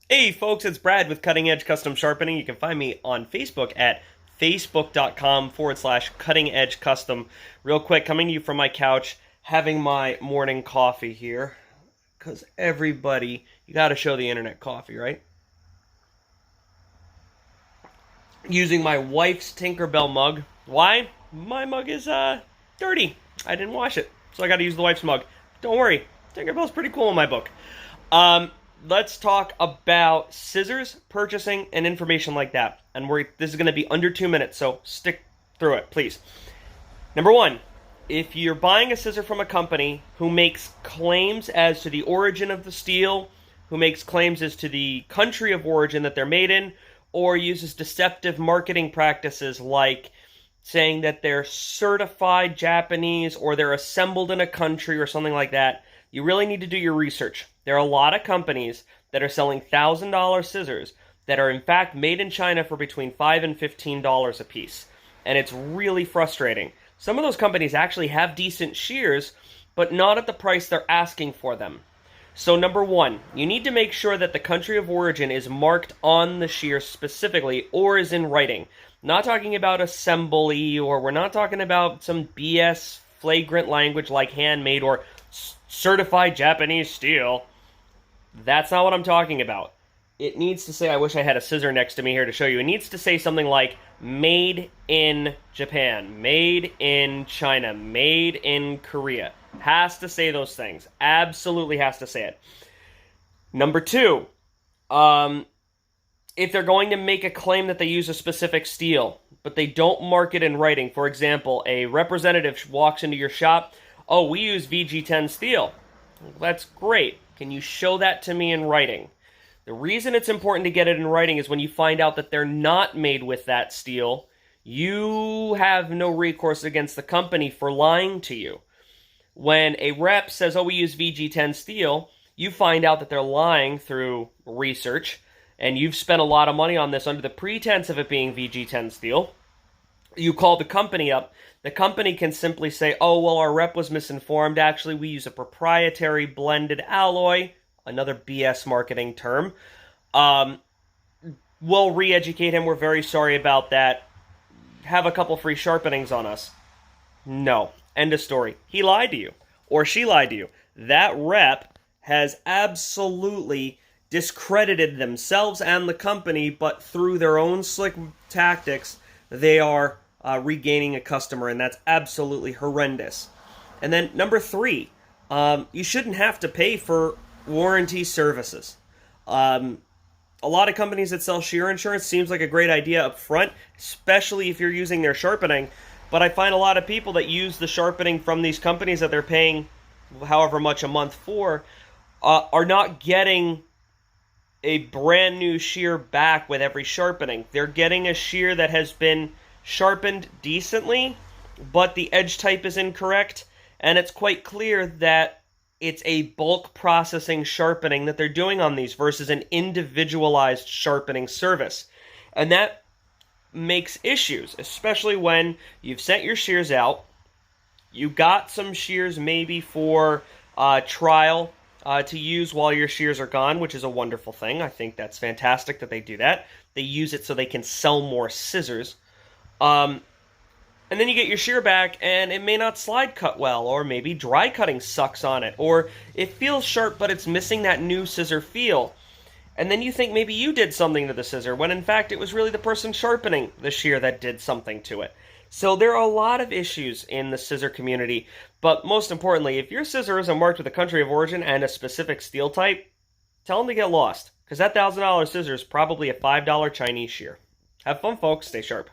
Hey folks, it's Brad with Cutting Edge Custom Sharpening. You can find me on Facebook at facebook.com/cutting edge custom. Real quick, coming to you from my couch, having my morning coffee here. Because everybody, you got to show the internet coffee, right? Using my wife's Tinkerbell mug. Why? My mug is dirty. I didn't wash it, so I got to use the wife's mug. Don't worry, Tinkerbell's pretty cool in my book. Let's talk about scissors, purchasing, and information like that. And this is going to be under 2 minutes, so stick through it, please. Number one, if you're buying a scissor from a company who makes claims as to the origin of the steel, who makes claims as to the country of origin that they're made in, or uses deceptive marketing practices like saying that they're certified Japanese or they're assembled in a country or something like that, you really need to do your research. There are a lot of companies that are selling $1,000 scissors that are in fact made in China for between $5 and $15 a piece. And it's really frustrating. Some of those companies actually have decent shears, but not at the price they're asking for them. So number one, you need to make sure that the country of origin is marked on the shear specifically or is in writing. Not talking about assembly, or we're not talking about some BS flagrant language like handmade or certified Japanese steel. That's not what I'm talking about. It needs to say, I wish I had a scissor next to me here to show you. It needs to say something like made in Japan, made in China, made in Korea. Has to say those things. Absolutely has to say it. Number two, if they're going to make a claim that they use a specific steel, but they don't mark it in writing. For example, a representative walks into your shop, oh, we use VG10 steel. Well, that's great. Can you show that to me in writing? The reason it's important to get it in writing is when you find out that they're not made with that steel, you have no recourse against the company for lying to you. When a rep says, oh, we use VG10 steel, you find out that they're lying through research, and you've spent a lot of money on this under the pretense of it being VG10 steel. You call the company up. The company can simply say, oh, well, our rep was misinformed. Actually, we use a proprietary blended alloy, another BS marketing term. We'll re-educate him. We're very sorry about that. Have a couple free sharpenings on us. No. End of story. He lied to you. Or she lied to you. That rep has absolutely discredited themselves and the company, but through their own slick tactics, they are regaining a customer, and that's absolutely horrendous. And then number three, you shouldn't have to pay for warranty services. A lot of companies that sell shear insurance seems like a great idea up front, especially if you're using their sharpening, but I find a lot of people that use the sharpening from these companies that they're paying however much a month for are not getting a brand new shear back with every sharpening. They're getting a shear that has been sharpened decently, but the edge type is incorrect, and it's quite clear that it's a bulk processing sharpening that they're doing on these versus an individualized sharpening service. And that makes issues, especially when you've sent your shears out, you got some shears maybe for trial to use while your shears are gone, which is a wonderful thing. I think that's fantastic that they do that. They use it so they can sell more scissors. And then you get your shear back, and it may not slide cut well, or maybe dry cutting sucks on it, or it feels sharp, but it's missing that new scissor feel. And then you think maybe you did something to the scissor, when in fact it was really the person sharpening the shear that did something to it. So there are a lot of issues in the scissor community, but most importantly, if your scissor isn't marked with a country of origin and a specific steel type, tell them to get lost, because that $1,000 scissor is probably a $5 Chinese shear. Have fun, folks. Stay sharp.